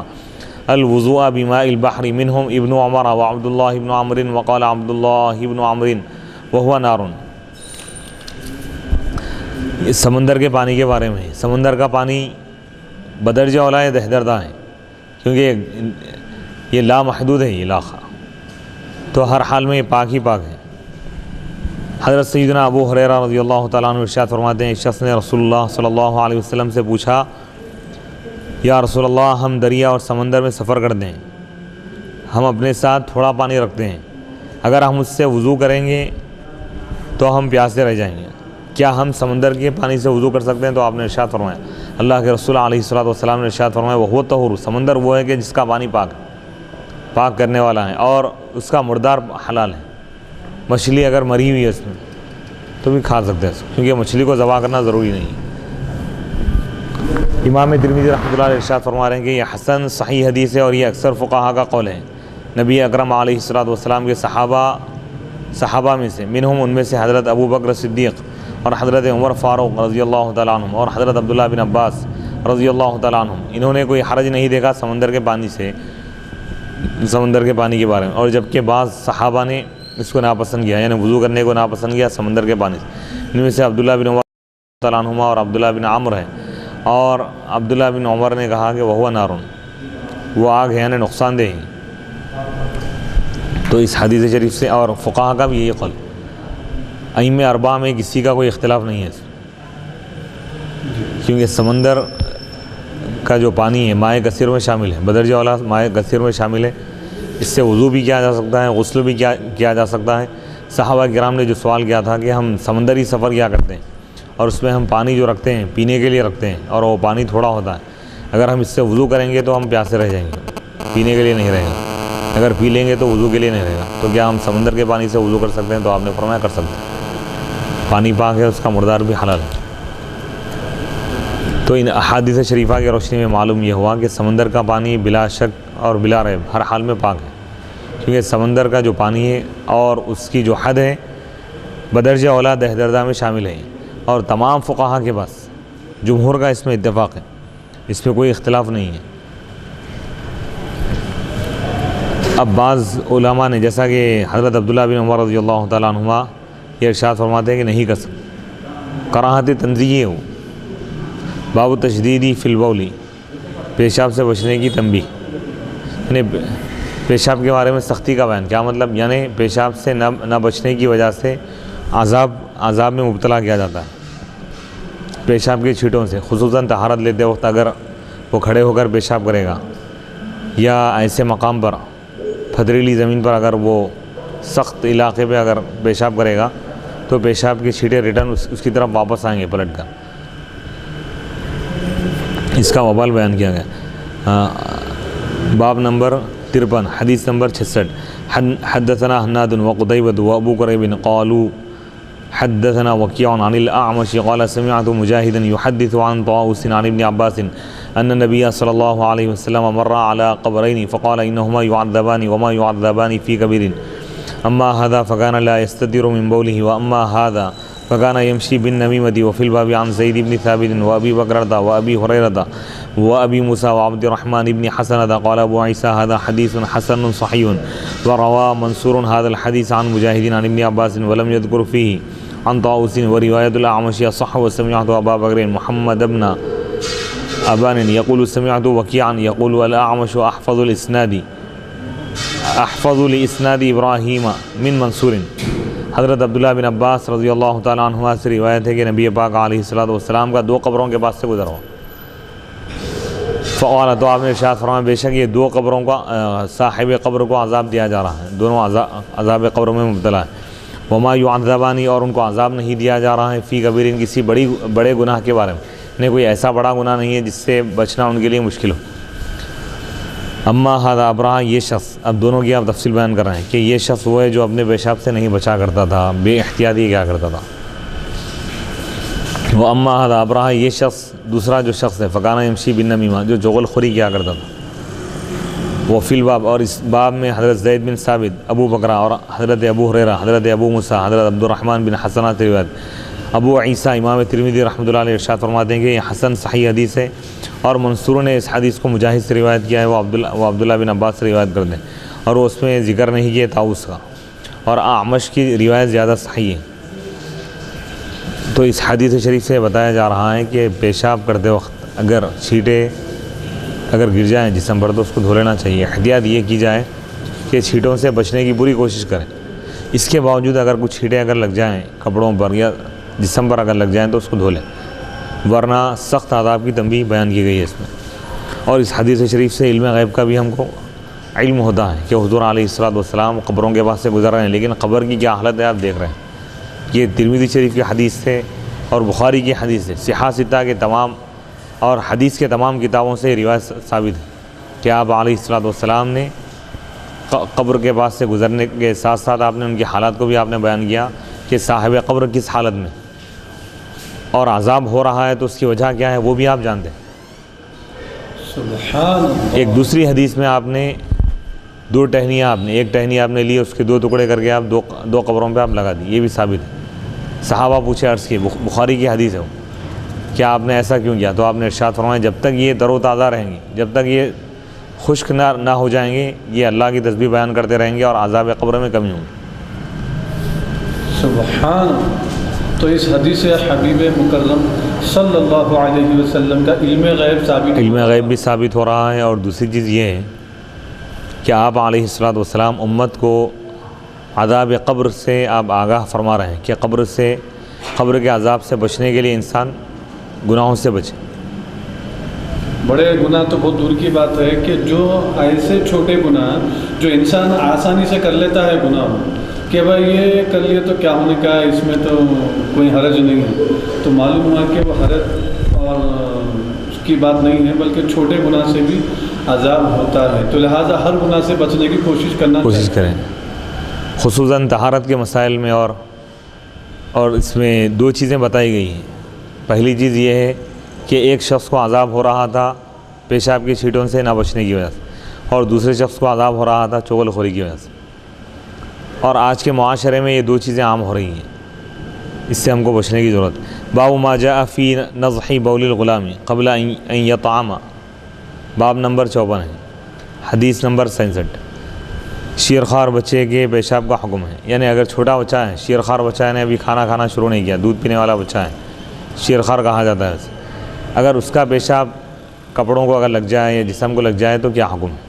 الوضوء بماء البحر منهم ابن عمر وعبد الله بن عمرو وقال عبد الله بن عمرو وهو نار۔ اس سمندر کے پانی کے بارے میں، سمندر کا پانی بدرجہ اولا ہے، دہدردہ ہے، کیونکہ یہ لامحدود ہے، یہ علاقہ تو ہر حال میں یہ پاک ہی پاک ہے۔ حضرت سیدنا ابو ہریرہ رضی اللہ تعالیٰ عنہ ارشاد فرماتے ہیں، ایک شخص نے رسول اللہ صلی اللہ علیہ وسلم سے پوچھا، یا رسول اللہ ہم دریا اور سمندر میں سفر کرتے ہیں، ہم اپنے ساتھ تھوڑا پانی رکھتے ہیں، اگر ہم اس سے وضو کریں گے تو ہم پیاسے رہ جائیں گے، کیا ہم سمندر کے پانی سے وضو کر سکتے ہیں؟ تو آپ نے ارشاد فرمایا، اللہ کے رسول علیہ الصلوۃ والسلام نے ارشاد فرمایا وہ طہور، سمندر وہ ہے کہ جس کا پانی پاک کرنے والا ہے اور اس کا مردار حلال ہے۔ مچھلی اگر مری ہوئی ہے اس میں تو بھی کھا سکتے ہیں، کیونکہ مچھلی کو ذبح کرنا ضروری نہیں ہے۔ امام ترمذی رحمۃ اللہ علیہ ارشاد فرما رہے ہیں کہ یہ حسن صحیح حدیث ہے اور یہ اکثر فقہا کا قول ہے۔ نبی اکرم علیہ الصلوۃ والسلام کے صحابہ میں سے، منہم ان میں سے حضرت ابو بکر صدیق اور حضرت عمر فاروق رضی اللہ تعالیٰ عنہم اور حضرت عبداللہ بن عباس رضی اللہ تعالیٰ عنہم، انہوں نے کوئی حرج نہیں دیکھا سمندر کے پانی کے بارے میں، اور جبکہ بعض صحابہ نے اس کو ناپسند کیا، یعنی وضو کرنے کو ناپسند کیا سمندر کے پانی سے۔ ان میں سے عبداللہ بن عمر تعالیٰ عنہما اور عبداللہ بن عمر ہے، اور عبداللہ بن عمر نے کہا کہ وہ نارون، وہ آگ ہے، یعنی نقصان دہ ہے۔ تو اس حدیث شریف سے اور فقہا کا بھی یہی قول، ائمہ اربعہ میں کسی کا کوئی اختلاف نہیں ہے، کیونکہ سمندر کا جو پانی ہے مائع کثیر میں شامل ہے، بدرجہ اولا مائع کثیر میں شامل ہے، اس سے وضو بھی کیا جا سکتا ہے، غسل بھی کیا جا سکتا ہے۔ صحابہ کرام نے جو سوال کیا تھا کہ ہم سمندری سفر کیا کرتے ہیں اور اس میں ہم پانی جو رکھتے ہیں پینے کے لیے رکھتے ہیں اور وہ پانی تھوڑا ہوتا ہے، اگر ہم اس سے وضو کریں گے تو ہم پیاسے رہ جائیں گے، پینے کے لیے نہیں رہے گا، اگر پی لیں گے تو وضو کے لیے نہیں رہے گا، تو کیا ہم سمندر کے پانی سے وضو کر سکتے ہیں؟ تو آپ نے فرمایا کر سکتے ہیں، پانی پاک ہے، اس کا مردار بھی حلال ہے۔ تو ان احادیث شریفہ کی روشنی میں معلوم یہ ہوا کہ سمندر کا پانی بلا شک اور بلا ریب ہر حال میں پاک ہے، کیونکہ سمندر کا جو پانی ہے اور اس کی جو حد ہے بدرجہ اولا دہدردہ میں شامل ہیں، اور تمام فقہا کے پاس جمہور کا اس میں اتفاق ہے، اس پہ کوئی اختلاف نہیں ہے۔ اب بعض علماء نے، جیسا کہ حضرت عبداللہ بن عمر رضی اللہ تعالیٰ عنہما یہ ارشاد فرماتے ہیں کہ نہیں کر سکتے، کراہت تنزیہ ہو، باب تشدیدی فی البول، پیشاب سے بچنے کی تنبیہ، یعنی پیشاب کے بارے میں سختی کا بیان۔ کیا مطلب؟ یعنی پیشاب سے نہ بچنے کی وجہ سے عذاب میں مبتلا کیا جاتا ہے پیشاب کی چھینٹوں سے، خصوصاً طہارت لیتے وقت اگر وہ کھڑے ہو کر پیشاب کرے گا، یا ایسے مقام پر پتھریلی زمین پر اگر وہ سخت علاقے پہ اگر پیشاب کرے گا تو پیشاب کی چھینٹیں ریٹرن اس کی طرف واپس آئیں گے پلٹ کر، اس کا وبال بیان کیا گیا۔ باب نمبر 53، حدیث نمبر 66، حدثنا حناد وقتيبة وابو كريب قالوا حدثنا وكيع عن الأعمش قال سمعت مجاهدا يحدث عن طاووس عن ابن عباس أن النبي صلى الله عليه وسلم مر على قبرين فقال إنهما يعذبان وما يعذبان في كبير، أما هذا فكان لا يستتر من بوله وأما هذا فكان يمشي بالنميمة۔ وفي الباب عن زيد بن ثابت وأبي بكرة وأبي هريرة وأبي موسى وعبد الرحمن بن حسنة قال أبو عيسى هذا حديث حسن صحيح، وروى منصور هذا الحديث عن مجاهد عن ابن عباس ولم يذكر فيه عن طاووس، ورواية الأعمش صح، وسمعت أبا بكر محمد بن أبان يقول سمعت وكيعا يقول الأعمش أحفظ لإسناد إبراهيم من منصور۔ حضرت عبداللہ بن عباس رضی اللہ تعالیٰ عنہ سے روایت ہے کہ نبی پاک علیہ الصلوۃ والسلام کا 2 قبروں کے پاس سے گزر ہوا، فقال، تو آپ نے ارشاد فرمایا بے شک یہ 2 قبروں کا صاحب قبر کو عذاب دیا جا رہا ہے، دونوں عذاب قبر میں مبتلا ہے۔ وما يعذبان، اور ان کو عذاب نہیں دیا جا رہا ہے، فی کبیر، کسی بڑے گناہ کے بارے میں، نہیں کوئی ایسا بڑا گناہ نہیں ہے جس سے بچنا ان کے لیے مشکل ہو۔ اما ھذا ابرہ، یہ شخص، اب دونوں کی آپ تفصیل بیان کر رہے ہیں کہ یہ شخص وہ ہے جو اپنے پیشاب سے نہیں بچا کرتا تھا، بے احتیاطی کیا کرتا تھا۔ وہ اما ھذا ابرہ، یہ شخص دوسرا جو شخص ہے، فکانہ یمشی بالنمیمہ، جو چغل خوری کیا کرتا تھا۔ وہ فی الباب، اور اس باب میں حضرت زید بن ثابت، ابو بکرہ اور حضرت ابو ہریرہ، حضرت ابو موسیٰ، حضرت عبد الرحمن بن حسنہ سے روایت۔ ابو عیسیٰ امام ترمذی رحمۃ اللہ علیہ ارشاد فرماتے ہیں کہ یہ حسن صحیح حدیث ہے، اور منصور نے اس حدیث کو مجاہد سے روایت کیا ہے، وہ عبداللہ بن عباس سے روایت کرتے ہیں، اور وہ اس میں ذکر نہیں کیا طاووس کا، اور اعمش کی روایت زیادہ صحیح ہے۔ تو اس حدیث شریف سے بتایا جا رہا ہے کہ پیشاب کرتے وقت اگر چھینٹیں اگر گر جائیں جسم پر تو اس کو دھو لینا چاہیے۔ احتیاط یہ کی جائے کہ چھینٹوں سے بچنے کی پوری کوشش کریں، اس کے باوجود اگر کچھ چھینٹیں اگر لگ جائیں کپڑوں پر یا جسم پر اگر لگ جائیں تو اس کو دھو لیں، ورنہ سخت عذاب کی تنبیہ بیان کی گئی ہے اس میں۔ اور اس حدیث شریف سے علم غیب کا بھی ہم کو علم ہوتا ہے کہ حضور علیہ الصلوۃ والسلام قبروں کے پاس سے گزر رہے ہیں، لیکن قبر کی کیا حالت ہے آپ دیکھ رہے ہیں۔ یہ ترمذی شریف کی حدیث سے اور بخاری کی حدیث سے، صحاح ستہ کے تمام اور حدیث کے تمام کتابوں سے روایت ثابت ہے کہ آپ علیہ الصلوۃ والسلام نے قبر کے پاس سے گزرنے کے ساتھ ساتھ آپ نے ان کی حالات کو بھی آپ نے بیان کیا کہ صاحب قبر کس حالت میں اور عذاب ہو رہا ہے تو اس کی وجہ کیا ہے وہ بھی آپ جانتے ہیں۔ سبحان اللہ۔ ایک دوسری حدیث میں آپ نے 2 ٹہنیاں، ایک ٹہنی آپ نے لی، اس کے 2 ٹکڑے کر کے آپ دو قبروں پہ آپ لگا دی، یہ بھی ثابت ہے۔ صحابہ پوچھے، عرض کی، بخاری کی حدیث ہے وہ، کیا آپ نے ایسا کیوں کیا؟ تو آپ نے ارشاد فرمایا جب تک یہ تر و تازہ رہیں گی، جب تک یہ خشک نہ ہو جائیں گے، یہ اللہ کی تسبیح بیان کرتے رہیں گے اور عذاب قبر میں کمی ہوگی۔ سبحان اللہ۔ تو اس حدیث حبیب مکرم صلی اللہ علیہ وسلم کا علم غیب ثابت، علم غیب بھی ثابت ہو رہا ہے، اور دوسری چیز یہ ہے کہ آپ علیہ الصلوۃ والسلام امت کو عذاب قبر سے آپ آگاہ فرما رہے ہیں کہ قبر کے عذاب سے بچنے کے لیے انسان گناہوں سے بچے۔ بڑے گناہ تو بہت دور کی بات ہے کہ جو ایسے چھوٹے گناہ جو انسان آسانی سے کر لیتا ہے گناہ، کہ بھائی یہ کر لیے تو کیا ہونے کا ہے، اس میں تو کوئی حرج نہیں ہے، تو معلوم ہوا کہ وہ حرج اور اس کی بات نہیں ہے، بلکہ چھوٹے گناہ سے بھی عذاب ہوتا ہے۔ تو لہٰذا ہر گناہ سے بچنے کی کوشش کریں، خصوصاً طہارت کے مسائل میں، اور اس میں 2 چیزیں بتائی گئی ہیں۔ پہلی چیز یہ ہے کہ ایک شخص کو عذاب ہو رہا تھا پیشاب کی چھینٹوں سے نہ بچنے کی وجہ سے، اور دوسرے شخص کو عذاب ہو رہا تھا چغل خوری کی وجہ سے۔ اور آج کے معاشرے میں یہ 2 چیزیں عام ہو رہی ہیں اس سے ہم کو بچنے کی ضرورت. باب ما جاء فی نضح بول الغلام قبل ان یطعم، باب نمبر 54 ہے، حدیث نمبر 67. شیرخوار بچے کے پیشاب کا حکم ہے. یعنی اگر چھوٹا بچہ ہے، شیرخوار بچہ ہے، نے ابھی کھانا کھانا شروع نہیں کیا، دودھ پینے والا بچہ ہے، شیرخوار کہا جاتا ہے اسے، اگر اس کا پیشاب کپڑوں کو اگر لگ جائے یا جسم کو لگ جائے تو کیا حکم ہے؟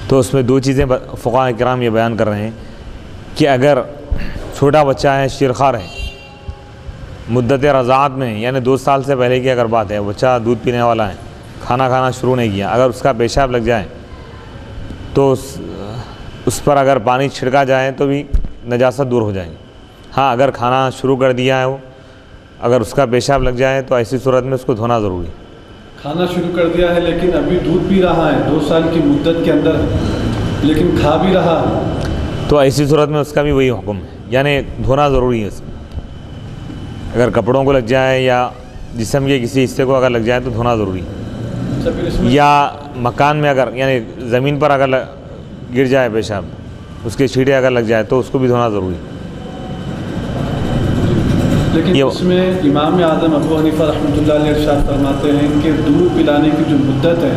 تو اس میں 2 چیزیں فقہاء کرام یہ بیان کر رہے ہیں کہ اگر چھوٹا بچہ ہے، شیرخوار ہے، مدت رضاعت میں، یعنی 2 سال سے پہلے کی اگر بات ہے، بچہ دودھ پینے والا ہے، کھانا کھانا شروع نہیں کیا، اگر اس کا پیشاب لگ جائے تو اس پر اگر پانی چھڑکا جائے تو بھی نجاست دور ہو جائے گی. ہاں اگر کھانا شروع کر دیا ہے وہ، اگر اس کا پیشاب لگ جائے تو ایسی صورت میں اس کو دھونا ضروری ہے. کھانا شروع کر دیا ہے لیکن ابھی دودھ پی رہا ہے، 2 سال کی مدت کے اندر لیکن کھا بھی رہا ہے، تو ایسی صورت میں اس کا بھی وہی حکم ہے، یعنی دھونا ضروری ہے اس میں. اگر کپڑوں کو لگ جائے یا جسم کے کسی حصے کو اگر لگ جائے تو دھونا ضروری ہے. پھر اس میں یا مکان میں اگر، یعنی زمین پر اگر گر جائے پیشاب، اس کے چھینٹے اگر لگ جائے تو اس کو بھی دھونا ضروری ہے. لیکن اس میں امام اعظم ابو حنیفہ رحمۃ اللہ علیہ ارشاد فرماتے ہیں کہ دودھ پلانے کی جو مدت ہے،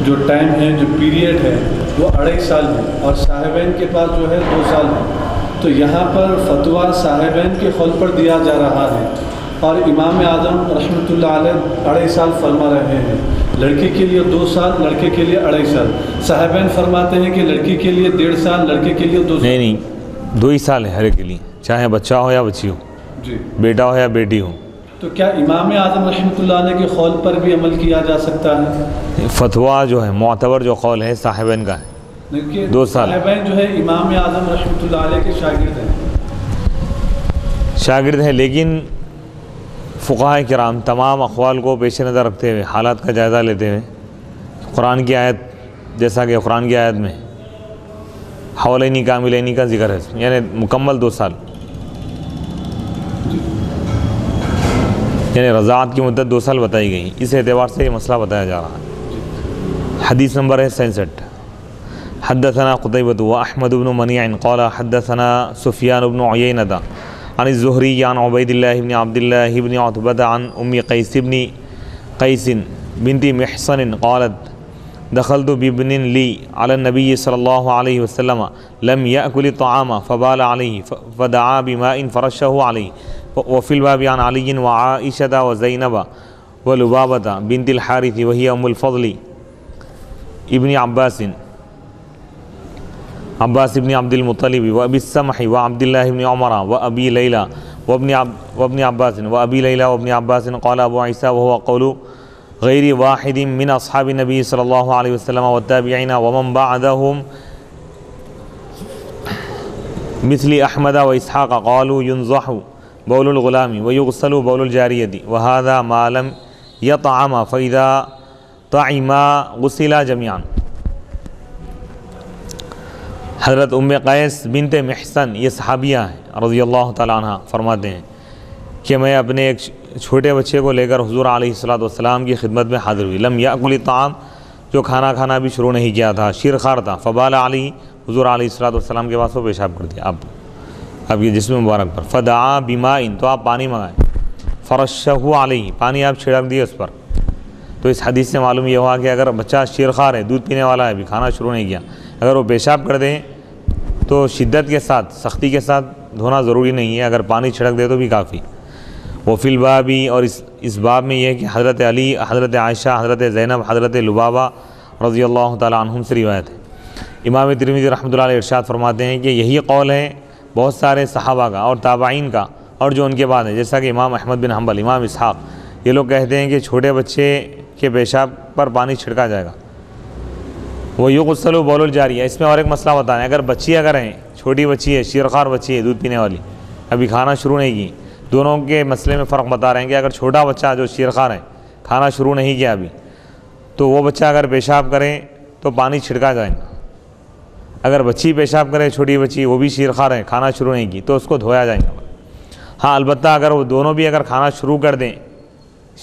جو ٹائم ہے، جو پیریڈ ہے، وہ 2.5 سال ہے، اور صاحبین کے پاس جو ہے 2 سال ہے. تو یہاں پر فتویٰ صاحبین کے قول پر دیا جا رہا ہے، اور امام اعظم رحمۃ اللہ علیہ 2.5 سال فرما رہے ہیں. لڑکی کے لیے 2 سال، لڑکے کے لیے 2.5 سال. صاحبین فرماتے ہیں کہ لڑکی کے لیے 1.5 سال، لڑکے کے لیے 2 سال. نہیں، 2 ہی سال ہے ہر ایک کے لیے، چاہے بچہ ہو یا بچی ہو، جی، بیٹا ہو یا بیٹی ہو. تو کیا امام اعظم رحمۃ اللہ علیہ کے قول پر بھی عمل کیا جا سکتا ہے؟ فتویٰ جو ہے، معتبر جو قول ہے صاحبین کا ہے، 2 سال. صاحبین جو ہے امام اعظم رحمۃ اللہ علیہ کے شاگرد ہیں، لیکن فقہاء کرام تمام اقوال کو پیش نظر رکھتے ہوئے، حالات کا جائزہ لیتے ہوئے، قرآن کی آیت، جیسا کہ قرآن کی آیت میں حولینی کاملینی کا ذکر ہے، یعنی مکمل 2 سال، یعنی رضاعت کی مدت 2 سال بتائی گئی. اس اعتبار سے یہ مسئلہ بتایا جا رہا ہے. حدیث نمبر ہے 67. حدثنا قتيبة وأحمد بن منيع قال حدثنا سفيان بن عيينة عن الزهري عن عبيد الله بن عبد الله بن عتبة عن قيس بنت محصن قالت دخلت بابن لي على النبي صلى الله عليه وسلم لم يأكل الطعام فبال عليه فدعا بماء فرشه عليه. وفي الباب عن علي وعائشة وزينب ولبابة بنت الحارث وهي أم الفضل ابن عباس ابن عبد المطلب وابی السمح وعبد الله بن عمر وابی لیلى وابن عباس وابی لیلى وابن عباس. قال ابو عیسى وهو قول غیر واحد من اصحاب النبی صلی اللہ علیہ وسلم والتابعین ومن بعدهم مثل احمد واسحاق قالوا ينضح بول الغلام ويغسل بول الجاریة وهذا ما لم يطعم فإذا طعما غسلا جميعا. حضرت ام قیس بنت محصن، یہ صحابیہ ہیں رضی اللہ تعالیٰ عنہ، فرماتے ہیں کہ میں اپنے ایک چھوٹے بچے کو لے کر حضور علیہ الصلوۃ والسلام کی خدمت میں حاضر ہوئی. لم یأکل الطعام، جو کھانا کھانا بھی شروع نہیں کیا تھا، شیرخوار تھا. فبال علیہ، حضور علیہ الصلوۃ والسلام کے پاس وہ پیشاب کر دیا اب یہ جسم مبارک پر. فدعا بماء، تو آپ پانی منگائیں. فرشہ علیہ، پانی آپ چھڑک دیے اس پر. تو اس حدیث سے معلوم یہ ہوا کہ اگر بچہ شیرخوار ہے، دودھ پینے والا ہے، ابھی کھانا شروع نہیں کیا، اگر وہ پیشاب کر دیں تو شدت کے ساتھ، سختی کے ساتھ دھونا ضروری نہیں ہے، اگر پانی چھڑک دے تو بھی کافی. وفی الباب، اور اس باب میں یہ ہے کہ حضرت علی، حضرت عائشہ، حضرت زینب، حضرت لبابہ رضی اللہ تعالیٰ عنہم سے روایت ہے. امام ترمذی رحمۃ اللہ علیہ ارشاد فرماتے ہیں کہ یہی قول ہے بہت سارے صحابہ کا اور تابعین کا اور جو ان کے بعد ہے، جیسا کہ امام احمد بن حنبل، امام اسحاق، یہ لوگ کہتے ہیں کہ چھوٹے بچے کے پیشاب پر پانی چھڑکا جائے گا. وہ یغسل بول الجاریہ. اس میں اور ایک مسئلہ بتائیں، اگر بچی اگر ہیں، چھوٹی بچی ہے، شیرخوار بچی ہے، دودھ پینے والی، ابھی کھانا شروع نہیں کی، دونوں کے مسئلے میں فرق بتا رہے ہیں کہ اگر چھوٹا بچہ جو شیرخوار ہے، کھانا شروع نہیں کیا ابھی، تو وہ بچہ اگر پیشاب کرے تو پانی چھڑکا جائے گا. اگر بچی پیشاب کرے، چھوٹی بچی، وہ بھی شیرخوار ہے، کھانا شروع نہیں کی، تو اس کو دھویا جائے گا. ہاں البتہ اگر وہ دونوں بھی اگر کھانا شروع کر دیں،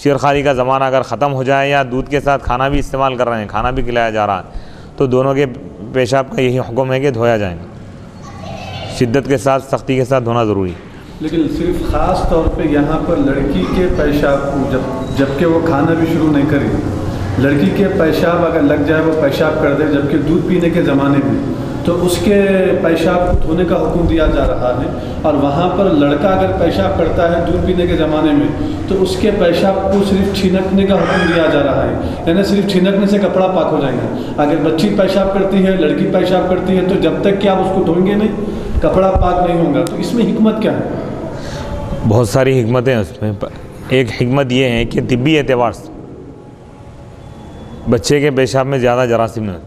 شیرخواری کا زمانہ اگر ختم ہو جائے یا دودھ کے ساتھ کھانا بھی استعمال کر رہے ہیں، کھانا بھی کھلایا جا رہا ہے، تو دونوں کے پیشاب کا یہی حکم ہے کہ دھویا جائے گا. شدت کے ساتھ، سختی کے ساتھ دھونا ضروری ہے. لیکن صرف خاص طور پہ یہاں پر لڑکی کے پیشاب کو جب کہ وہ کھانا بھی شروع نہیں کرے، لڑکی کے پیشاب اگر لگ جائے وہ پیشاب کر دے جبکہ دودھ پینے کے زمانے میں، تو اس کے پیشاب کو دھونے کا حکم دیا جا رہا ہے، اور وہاں پر لڑکا اگر پیشاب کرتا ہے دودھ پینے کے زمانے میں تو اس کے پیشاب کو صرف چھینکنے کا حکم دیا جا رہا ہے، یعنی صرف چھینکنے سے کپڑا پاک ہو جائے گا۔ اگر بچی پیشاب کرتی ہے، لڑکی پیشاب کرتی ہے، تو جب تک کہ آپ اس کو دھوئیں گے نہیں کپڑا پاک نہیں ہوگا۔ تو اس میں حکمت کیا ہے؟ بہت ساری حکمتیں ہیں اس میں۔ ایک حکمت یہ ہے کہ طبی اعتبار سے بچے کے پیشاب میں زیادہ جراثیم نہیں ہوتے،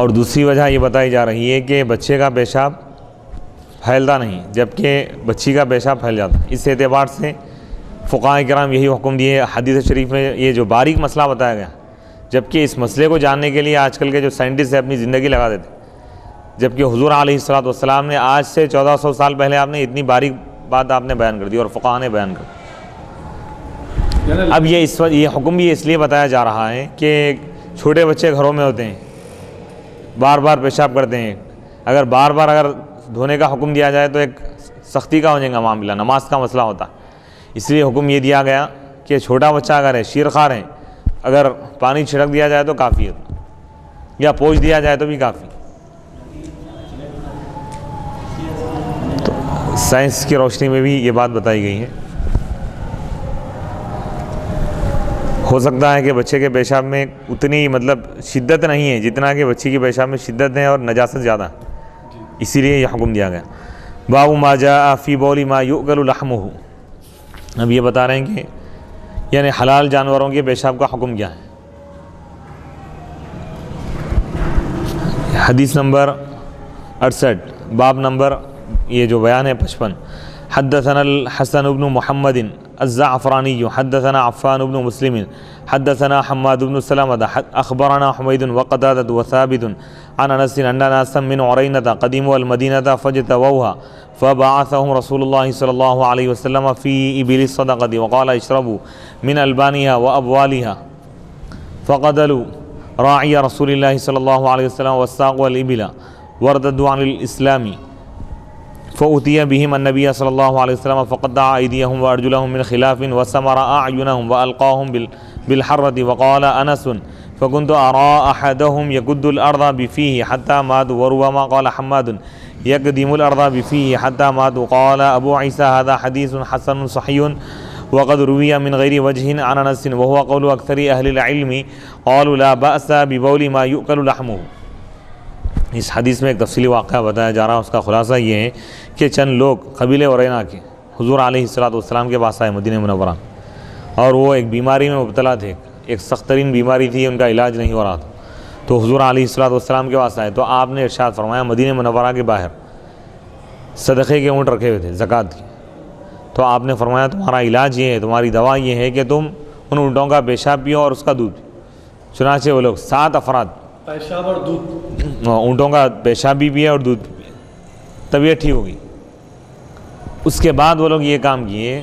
اور دوسری وجہ یہ بتائی جا رہی ہے کہ بچے کا پیشاب پھیلتا نہیں جبکہ بچی کا پیشاب پھیل جاتا ہے۔ اس اعتبار سے فقہاء کرام یہی حکم دیے۔ حدیث شریف میں یہ جو باریک مسئلہ بتایا گیا، جبکہ اس مسئلے کو جاننے کے لیے آج کل کے جو سائنٹسٹ ہیں اپنی زندگی لگا دیتے، جبکہ حضور علیہ الصلوۃ نے آج سے 1400 سال پہلے آپ نے اتنی باریک بات آپ نے بیان کر دی اور فقہاء نے بیان کر دی۔ اب یہ حکم بھی اس لیے بتایا جا رہا ہے کہ چھوٹے بچے گھروں میں ہوتے ہیں، بار بار پیشاب کرتے ہیں، اگر بار بار دھونے کا حکم دیا جائے تو ایک سختی کا ہو جائے گا معاملہ، نماز کا مسئلہ ہوتا ہے۔ اس لیے حکم یہ دیا گیا کہ چھوٹا بچہ اگر ہے، شیر خوار ہے، اگر پانی چھڑک دیا جائے تو کافی ہے، یا پوچھ دیا جائے تو بھی کافی۔ تو سائنس کی روشنی میں بھی یہ بات بتائی گئی ہے۔ ہو سکتا ہے کہ بچے کے پیشاب میں اتنی شدت نہیں ہے جتنا کہ بچی کے پیشاب میں شدت ہے اور نجاست زیادہ ہے، اسی لیے یہ حکم دیا گیا۔ باب ما جاء فی بول ما یؤکل لحمہ، اب یہ بتا رہے ہیں کہ یعنی حلال جانوروں کے پیشاب کا حکم کیا ہے۔ حدیث نمبر 68، باب نمبر یہ جو بیان ہے 55۔ حدثنا الحسن بن محمد الزعفرانی حدثنا عفان بن مسلم حدثنا حماد بن سلمة اخبرنا حمید وقتادة وثابت عن انس ان ناسا من عرینة قدموا المدینة فاجتووها فبعثهم رسول الله صلی اللہ علیہ وسلم في ابل الصدقة وقال اشربوا من البانها وابوالها فقتلوا راعي رسول الله صلی اللہ علیہ وسلم والساقوا الابل وارتدوا عن الاسلام فأتي بهم النبي صلى الله عليه وسلم فقطع أيديهم وأرجلهم من خلاف وسمر أعينهم وألقاهم بالحرة وقال أنس فكنت أرى أحدهم يكد الأرض بفيه حتى مات وربما قال حماد يقدم الأرض بفيه حتى مات قال أبو عيسى هذا حديث حسن صحيح وقد روي من غير وجه عن أنس وهو قول أكثر أهل العلم قالوا لا بأس ببول ما يؤكل لحمه۔ اس حدیث میں ایک تفصیلی واقعہ بتایا جا رہا ہے، اس کا خلاصہ یہ ہے کہ چند لوگ قبیلے عرینہ کے حضور علیہ الصلوۃ کے پاس آئے مدینہ منورہ، اور وہ ایک بیماری میں مبتلا تھے، ایک سخت ترین بیماری تھی، ان کا علاج نہیں ہو رہا تھا، تو حضور علیہ الصلوۃ کے پاس آئے تو آپ نے ارشاد فرمایا، مدینہ منورہ کے باہر صدقے کے اونٹ رکھے ہوئے تھے زکوٰۃ کے، تو آپ نے فرمایا تمہارا علاج یہ ہے، تمہاری دوا یہ ہے کہ تم ان اونٹوں کا پیشاب پیو اور اس کا دودھ پیو۔ چنانچہ وہ لوگ 7 افراد پیشاب اور دودھ، اونٹوں کا پیشاب بھی پیا اور دودھ بھی پیا، طبیعت ٹھیک ہو گئی۔ اس کے بعد وہ لوگ یہ کام کیے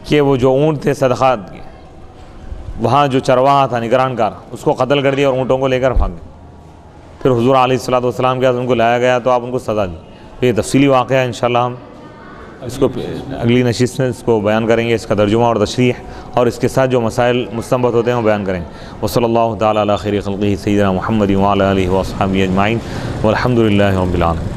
کہ وہ جو اونٹ تھے صدقات کے، وہاں جو چرواہا تھا نگران کار، اس کو قتل کر دیا اور اونٹوں کو لے کر بھاگ گئے۔ پھر حضور علیہ الصلوۃ کے پاس ان کو لایا گیا تو آپ ان کو سزا دی۔ تو یہ تفصیلی واقعہ ہے، انشاءاللہ ہم اس کو اگلی نشست میں اس کو بیان کریں گے، اس کا ترجمہ اور تشریح اور اس کے ساتھ جو مسائل مستنبط ہوتے ہیں وہ بیان کریں گے۔ وصلی اللہ تعالیٰ علی خیر خلقہ سیدنا محمد وعلی آلہ واصحابہ اجمعین والحمد للہ رب العالمین۔